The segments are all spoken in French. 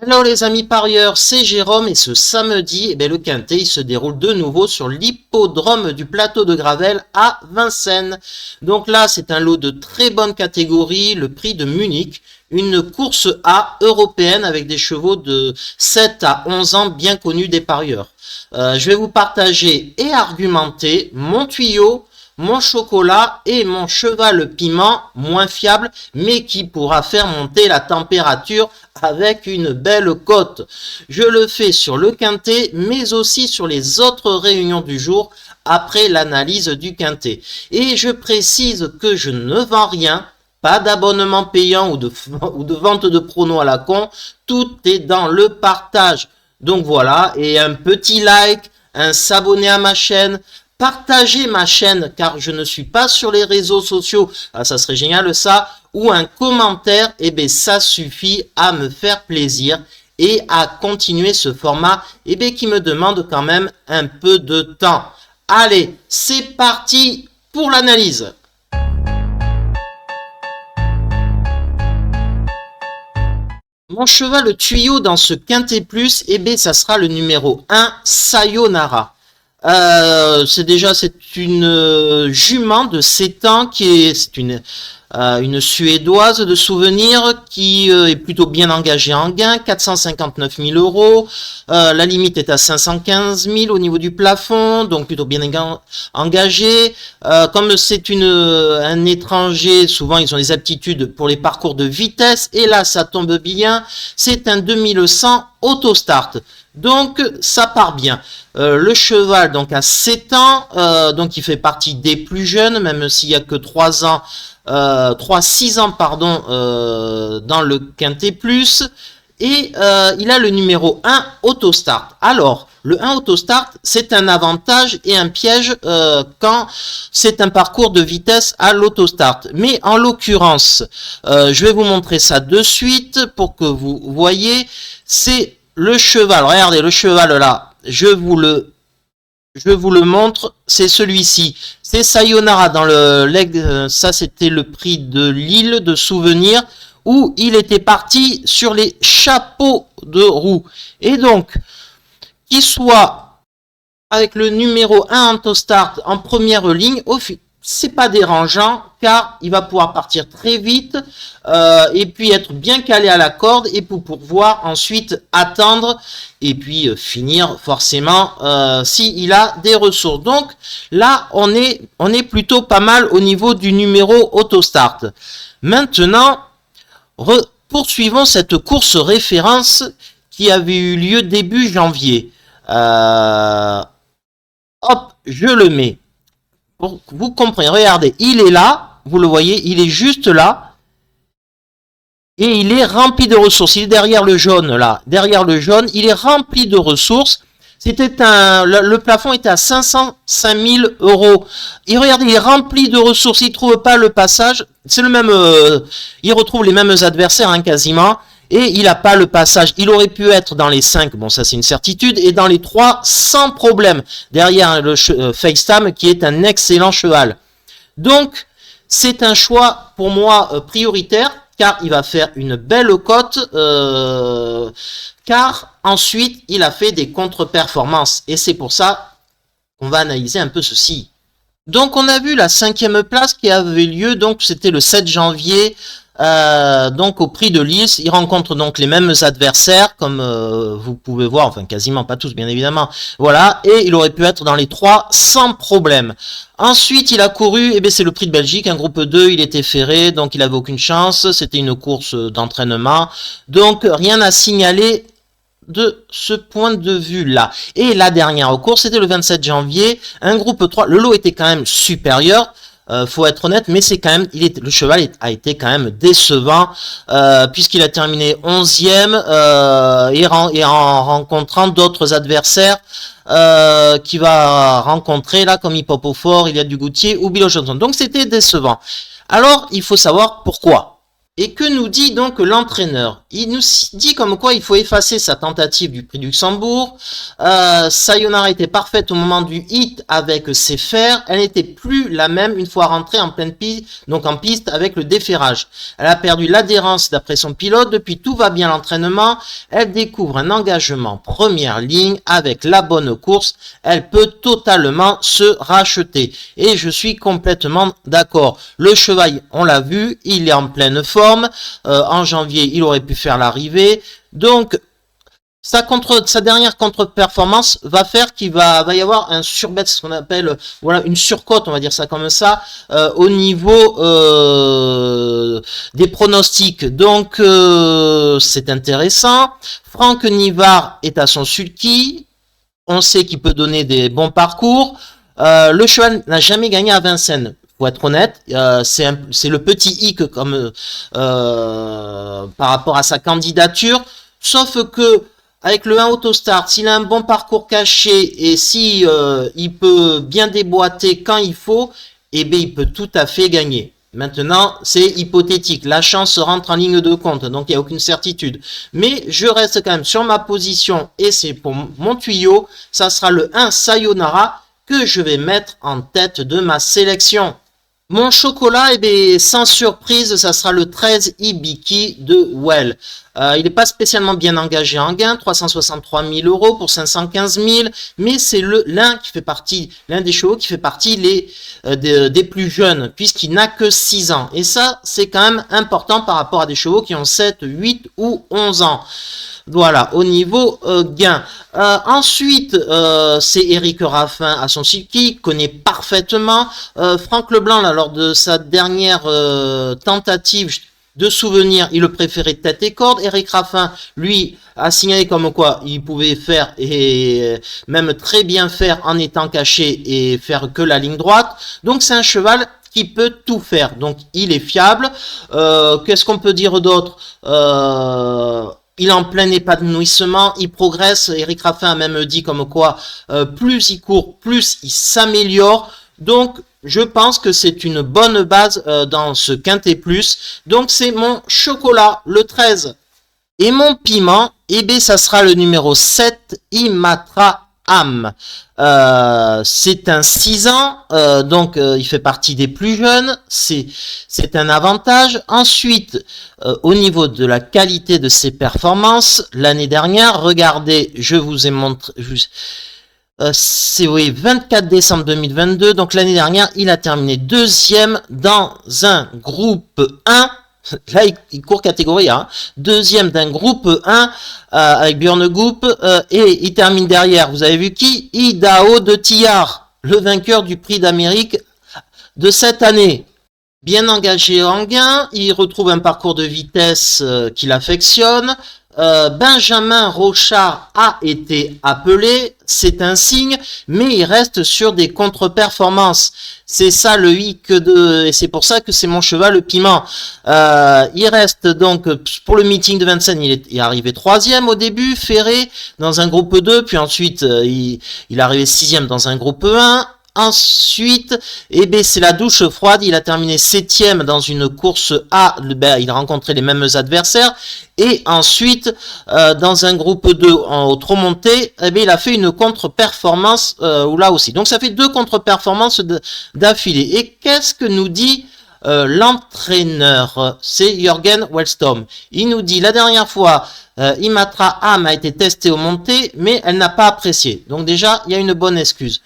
Hello les amis parieurs, c'est Jérôme et ce samedi, le quintet il se déroule de nouveau sur l'hippodrome du plateau de Gravel à Vincennes. Donc là, c'est un lot de très bonne catégorie, le prix de Munich, une course A européenne avec des chevaux de 7 à 11 ans bien connus des parieurs. Je vais vous partager et argumenter mon tuyau, mon chocolat et mon cheval piment moins fiable mais qui pourra faire monter la température avec une belle cote. Je le fais sur le quintet mais aussi sur les autres réunions du jour après l'analyse du quintet. Et je précise que je ne vends rien, pas d'abonnement payant ou de vente de pronos à la con, tout est dans le partage. Donc voilà, et un petit like, un s'abonner à ma chaîne, partagez ma chaîne car je ne suis pas sur les réseaux sociaux, ça serait génial ça, ou un commentaire, ça suffit à me faire plaisir et à continuer ce format qui me demande quand même un peu de temps. Allez, c'est parti pour l'analyse. Mon cheval tuyau dans ce quintet plus, ça sera le numéro 1, Sayonara. C'est une jument de 7 ans c'est une suédoise de souvenir qui est plutôt bien engagée en gain, 459 000 euros. La limite est à 515 000 au niveau du plafond, donc plutôt bien engagée. Comme c'est un étranger, souvent ils ont des aptitudes pour les parcours de vitesse, et là ça tombe bien, c'est un 2100 autostart. Donc ça part bien. Le cheval donc a 7 ans, donc il fait partie des plus jeunes, même s'il n'y a que 6 ans dans le quintet plus, et il a le numéro 1 autostart. Alors le 1 autostart, c'est un avantage et un piège quand c'est un parcours de vitesse à l'autostart. Mais en l'occurrence, je vais vous montrer ça de suite pour que vous voyez, c'est le cheval, regardez le cheval là, je vous le montre, c'est celui-ci, c'est Sayonara dans le leg, ça c'était le prix de Lille de souvenir où il était parti sur les chapeaux de roue. Et donc, qu'il soit avec le numéro 1 autostart en première ligne, c'est pas dérangeant car il va pouvoir partir très vite et puis être bien calé à la corde et pour pouvoir ensuite attendre et puis finir forcément s'il a des ressources. Donc là on est plutôt pas mal au niveau du numéro autostart. Maintenant poursuivons cette course référence qui avait eu lieu début janvier. Hop, je le mets. Pour que vous compreniez, regardez, il est là, vous le voyez, il est juste là, et il est rempli de ressources. Il est derrière le jaune, là, derrière le jaune, il est rempli de ressources. Le plafond était à 505 000 euros. Et regardez, il est rempli de ressources, il ne trouve pas le passage. C'est le même, il retrouve les mêmes adversaires, hein, quasiment. Et il n'a pas le passage. Il aurait pu être dans les 5, bon ça c'est une certitude, et dans les 3 sans problème, derrière le FaceTime qui est un excellent cheval. Donc c'est un choix pour moi prioritaire, car il va faire une belle cote, car ensuite il a fait des contre-performances, et c'est pour ça qu'on va analyser un peu ceci. Donc on a vu la 5e place qui avait lieu, donc c'était le 7 janvier, donc au prix de Lille. Il rencontre donc les mêmes adversaires comme vous pouvez voir, enfin quasiment pas tous bien évidemment, voilà, et il aurait pu être dans les 3 sans problème. Ensuite il a couru, c'est le prix de Belgique, un groupe 2, il était ferré, donc il avait aucune chance, c'était une course d'entraînement, donc rien à signaler de ce point de vue là. Et la dernière course c'était le 27 janvier, un groupe 3, le lot était quand même supérieur, faut être honnête, mais c'est quand même, le cheval a été quand même décevant, puisqu'il a terminé 11e et en rencontrant d'autres adversaires qu'il va rencontrer là, comme Hip Hop au Fort, il y a du Goutier ou Bilo Johnson. Donc c'était décevant. Alors il faut savoir pourquoi. Et que nous dit donc l'entraîneur? Il nous dit comme quoi il faut effacer sa tentative du prix du Luxembourg. Sayonara était parfaite au moment du hit avec ses fers. Elle n'était plus la même une fois rentrée en pleine piste, donc en piste avec le déferrage. Elle a perdu l'adhérence d'après son pilote. Depuis, tout va bien l'entraînement. Elle découvre un engagement première ligne avec la bonne course. Elle peut totalement se racheter. Et je suis complètement d'accord. Le cheval, on l'a vu, il est en pleine forme. En janvier, il aurait pu faire l'arrivée. Donc, sa dernière contre-performance va faire qu'il va y avoir un surbet, ce qu'on appelle voilà une surcote, on va dire ça comme ça, au niveau des pronostics. Donc, c'est intéressant. Franck Nivard est à son sulky. On sait qu'il peut donner des bons parcours. Le cheval n'a jamais gagné à Vincennes. Pour être honnête, c'est le petit hic comme par rapport à sa candidature, sauf que avec le 1 Autostart, s'il a un bon parcours caché et si il peut bien déboîter quand il faut, eh bien il peut tout à fait gagner. Maintenant, c'est hypothétique. La chance rentre en ligne de compte, donc il n'y a aucune certitude. Mais je reste quand même sur ma position et c'est pour mon tuyau. Ça sera le 1 Sayonara que je vais mettre en tête de ma sélection. Mon chocolat, eh bien, sans surprise, ça sera le 13 Ibiki de Well. Il n'est pas spécialement bien engagé en gain, 363 000 € pour 515 000, mais c'est l'un des chevaux qui fait partie des plus jeunes, puisqu'il n'a que 6 ans. Et ça, c'est quand même important par rapport à des chevaux qui ont 7, 8 ou 11 ans. Voilà, au niveau gain. Ensuite, c'est Eric Raffin à son sulky, connaît parfaitement. Franck Leblanc, là, lors de sa dernière tentative de souvenir, il le préférait tête et corde. Eric Raffin, lui, a signalé comme quoi il pouvait faire et même très bien faire en étant caché et faire que la ligne droite. Donc c'est un cheval qui peut tout faire. Donc il est fiable. Qu'est-ce qu'on peut dire d'autre? Il est en plein épanouissement, il progresse. Eric Raffin a même dit comme quoi plus il court, plus il s'améliore. Donc, je pense que c'est une bonne base dans ce Quintet Plus. Donc, c'est mon chocolat, le 13. Et mon piment, eh bien, ça sera le numéro 7, Imatra Am. C'est un 6 ans, donc il fait partie des plus jeunes, c'est un avantage. Ensuite, au niveau de la qualité de ses performances, l'année dernière, regardez, je vous ai montré, c'est oui, 24 décembre 2022, donc l'année dernière, il a terminé deuxième dans un groupe 1. Là, il court catégorie A. Deuxième d'un groupe 1 avec Björn Goop. Et il termine derrière. Vous avez vu qui? Idaho de Tillard, le vainqueur du prix d'Amérique de cette année. Bien engagé en gain. Il retrouve un parcours de vitesse qu'il affectionne. Benjamin Rochard a été appelé, c'est un signe, mais il reste sur des contre-performances. C'est ça le hic et c'est pour ça que c'est mon cheval le piment. Il reste donc pour le meeting de Vincennes, il est arrivé 3e au début, ferré dans un groupe 2, puis ensuite il est arrivé 6e dans un groupe 1. Ensuite, eh ben, c'est la douche froide. Il a terminé 7e dans une course A. Il a rencontré les mêmes adversaires. Et ensuite, dans un groupe 2 au trop monté, eh ben, il a fait une contre-performance là aussi. Donc, ça fait 2 contre-performances d'affilée. Et qu'est-ce que nous dit l'entraîneur? C'est Jürgen Wellstorm. Il nous dit, la dernière fois, Imatra Am a été testée au monté, mais elle n'a pas apprécié. Donc déjà, il y a une bonne excuse.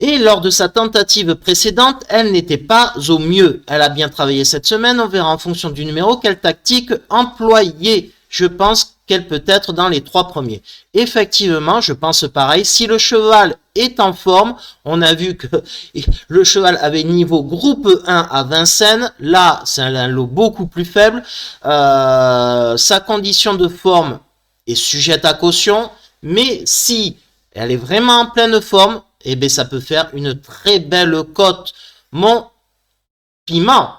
Et lors de sa tentative précédente, elle n'était pas au mieux. Elle a bien travaillé cette semaine. On verra en fonction du numéro quelle tactique employer. Je pense qu'elle peut être dans les 3 premiers. Effectivement, je pense pareil. Si le cheval est en forme, on a vu que le cheval avait niveau groupe 1 à Vincennes. Là, c'est un lot beaucoup plus faible. Sa condition de forme est sujette à caution. Mais si elle est vraiment en pleine forme, eh bien, ça peut faire une très belle cote. Mon piment.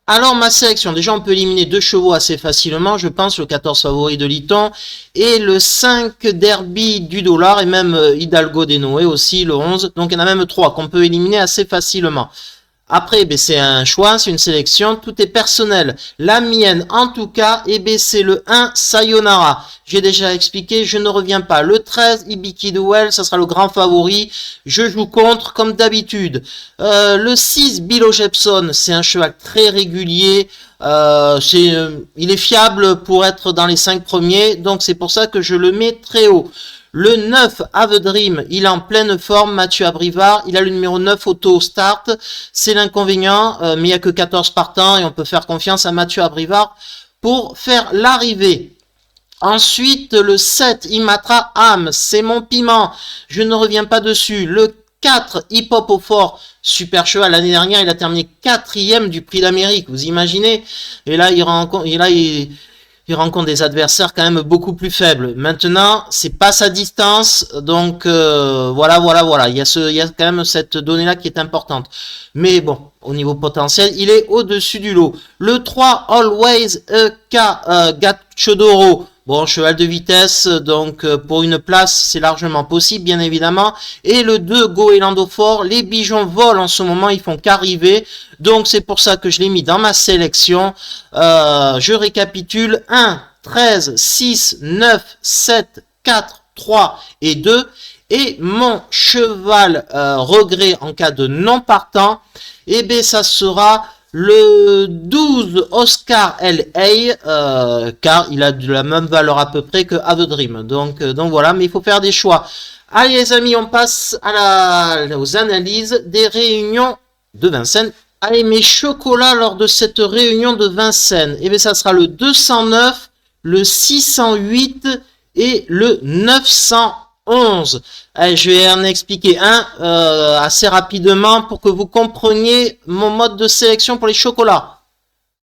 Alors, ma sélection. Déjà, on peut éliminer 2 chevaux assez facilement. Je pense le 14 favori de Liton et le 5 Derby du dollar et même Hidalgo des Noé aussi, le 11. Donc, il y en a même 3 qu'on peut éliminer assez facilement. Après, ben, c'est un choix, c'est une sélection, tout est personnel. La mienne, en tout cas, eh ben, c'est le 1 Sayonara. J'ai déjà expliqué, je ne reviens pas. Le 13 Hibiki Duel, ça sera le grand favori. Je joue contre, comme d'habitude. Le 6 Bilo Jepson, c'est un cheval très régulier. Il est fiable pour être dans les 5 premiers, donc c'est pour ça que je le mets très haut. Le 9, Have Dream, il est en pleine forme, Mathieu Abrivard, il a le numéro 9 auto start, c'est l'inconvénient, mais il n'y a que 14 partants et on peut faire confiance à Mathieu Abrivard pour faire l'arrivée. Ensuite, le 7, Imatra Am, c'est mon piment, je ne reviens pas dessus. Le 4, Hip Hop au fort, super cheval, l'année dernière il a terminé 4e du prix d'Amérique, vous imaginez? Et là, il rencontre des adversaires quand même beaucoup plus faibles. Maintenant, c'est pas sa distance, donc voilà. Il y a quand même cette donnée-là qui est importante. Mais bon, au niveau potentiel, il est au-dessus du lot. Le 3, Always Gacciodoro. Bon, cheval de vitesse, donc pour une place, c'est largement possible, bien évidemment. Et le 2, Goélando Fort, les Bijoux volent en ce moment, ils font qu'arriver. Donc c'est pour ça que je l'ai mis dans ma sélection. Je récapitule, 1, 13, 6, 9, 7, 4, 3 et 2. Et mon cheval regret en cas de non partant, eh bien ça sera le 12 Oscar L.A. Car il a de la même valeur à peu près que Have Dream. Donc voilà, mais il faut faire des choix. Allez les amis, on passe aux analyses des réunions de Vincennes. Allez, mes chocolats lors de cette réunion de Vincennes, eh bien ça sera le 209, le 608 et le 911. Allez, je vais en expliquer un assez rapidement pour que vous compreniez mon mode de sélection pour les chocolats.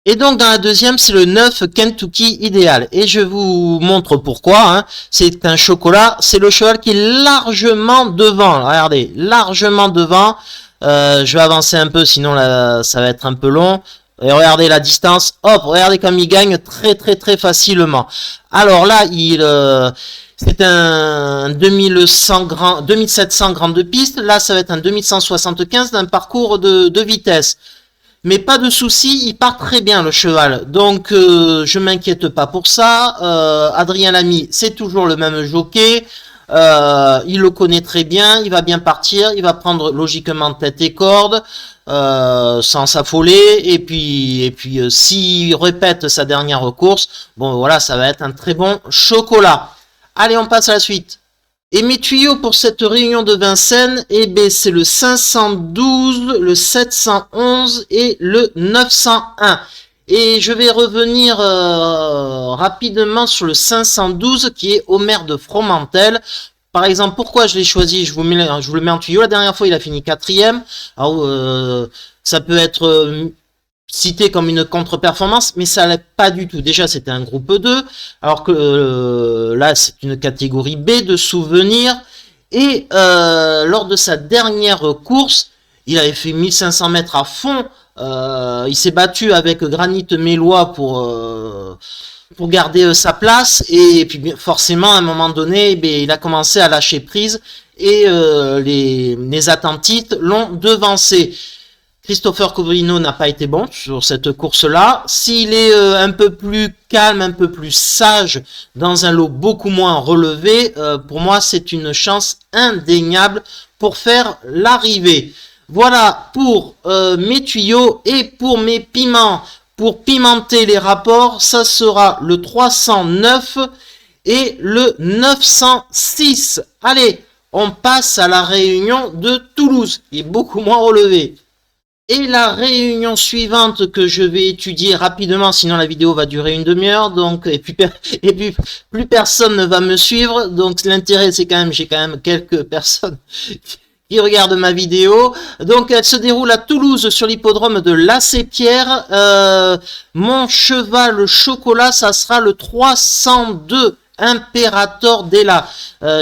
Et donc dans la deuxième, c'est le 9 Kentucky Idéal. Et je vous montre pourquoi. Hein. C'est un chocolat, c'est le cheval qui est largement devant. Regardez, largement devant. Je vais avancer un peu, sinon là, ça va être un peu long. Et regardez la distance. Hop, regardez comme il gagne très facilement. Alors là, c'est un 2700 grande piste. Là, ça va être un 2175 d'un parcours de vitesse. Mais pas de souci, il part très bien le cheval. Donc, je m'inquiète pas pour ça. Adrien Lamy, c'est toujours le même jockey. Il le connaît très bien, il va bien partir, il va prendre logiquement tête et corde, sans s'affoler, et puis s'il répète sa dernière course, bon voilà, ça va être un très bon chocolat. Allez, on passe à la suite. Et mes tuyaux pour cette réunion de Vincennes, eh bien, c'est le 512, le 711 et le 901. Et je vais revenir rapidement sur le 512 qui est Omer de Fromentel. Par exemple, pourquoi je l'ai choisi? Je vous le mets en tuyau. La dernière fois, il a fini 4e. Alors, ça peut être cité comme une contre-performance, mais ça l'est pas du tout. Déjà, c'était un groupe 2, alors que là, c'est une catégorie B de souvenirs. Et lors de sa dernière course, il avait fait 1500 mètres à fond. Il s'est battu avec Granit Mélois pour garder sa place. Et puis, forcément, à un moment donné, il a commencé à lâcher prise. Et les attentistes l'ont devancé. Christopher Coverino n'a pas été bon sur cette course-là. S'il est un peu plus calme, un peu plus sage, dans un lot beaucoup moins relevé, pour moi, c'est une chance indéniable pour faire l'arrivée. Voilà pour mes tuyaux et pour mes piments. Pour pimenter les rapports, ça sera le 309 et le 906. Allez, on passe à la réunion de Toulouse, qui est beaucoup moins relevée. Et la réunion suivante que je vais étudier rapidement, sinon la vidéo va durer une demi-heure, donc et puis plus personne ne va me suivre. Donc l'intérêt, c'est j'ai quand même quelques personnes qui regardent ma vidéo. Donc elle se déroule à Toulouse sur l'hippodrome de Lacépierre. Mon cheval chocolat, ça sera le 302. Imperator Della.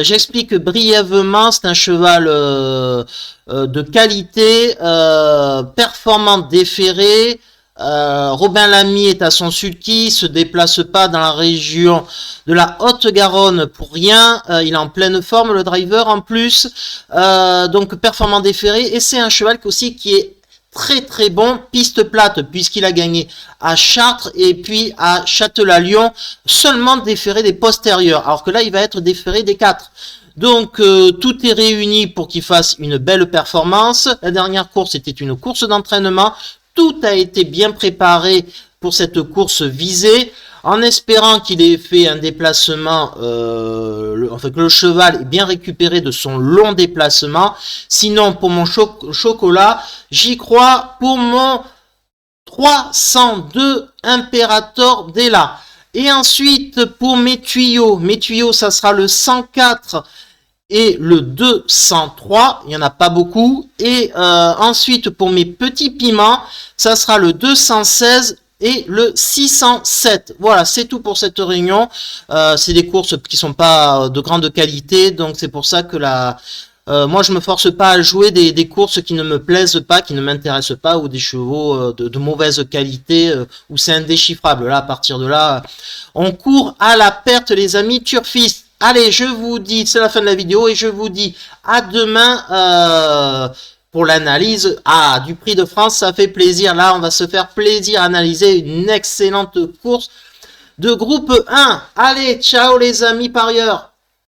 J'explique brièvement, c'est un cheval de qualité, performant déféré. Robin Lamy est à son sulky, se déplace pas dans la région de la Haute-Garonne pour rien. Il est en pleine forme, le driver en plus. Donc performant déféré, et c'est un cheval aussi qui est très très bon. Piste plate puisqu'il a gagné à Chartres et puis à Châtel-à-Lyon, seulement déféré des postérieurs, alors que là il va être déféré des 4. Donc tout est réuni pour qu'il fasse une belle performance. La dernière course était une course d'entraînement. Tout a été bien préparé pour cette course visée, en espérant qu'il ait fait un déplacement, enfin que le cheval ait bien récupéré de son long déplacement. Sinon, pour mon chocolat, j'y crois pour mon 302 Imperator Della. Et ensuite, pour mes tuyaux, ça sera le 104 et le 203, il n'y en a pas beaucoup. Et ensuite, pour mes petits piments, ça sera le 216 et le 607. Voilà, c'est tout pour cette réunion. C'est des courses qui sont pas de grande qualité, donc c'est pour ça que moi je me force pas à jouer des courses qui ne me plaisent pas, qui ne m'intéressent pas, ou des chevaux de mauvaise qualité, où c'est indéchiffrable. Là, à partir de là, on court à la perte, les amis turfistes. Allez, je vous dis, c'est la fin de la vidéo, et je vous dis à demain pour l'analyse du Prix de France. Ça fait plaisir, là on va se faire plaisir à analyser une excellente course de groupe 1. Allez, ciao les amis parieurs.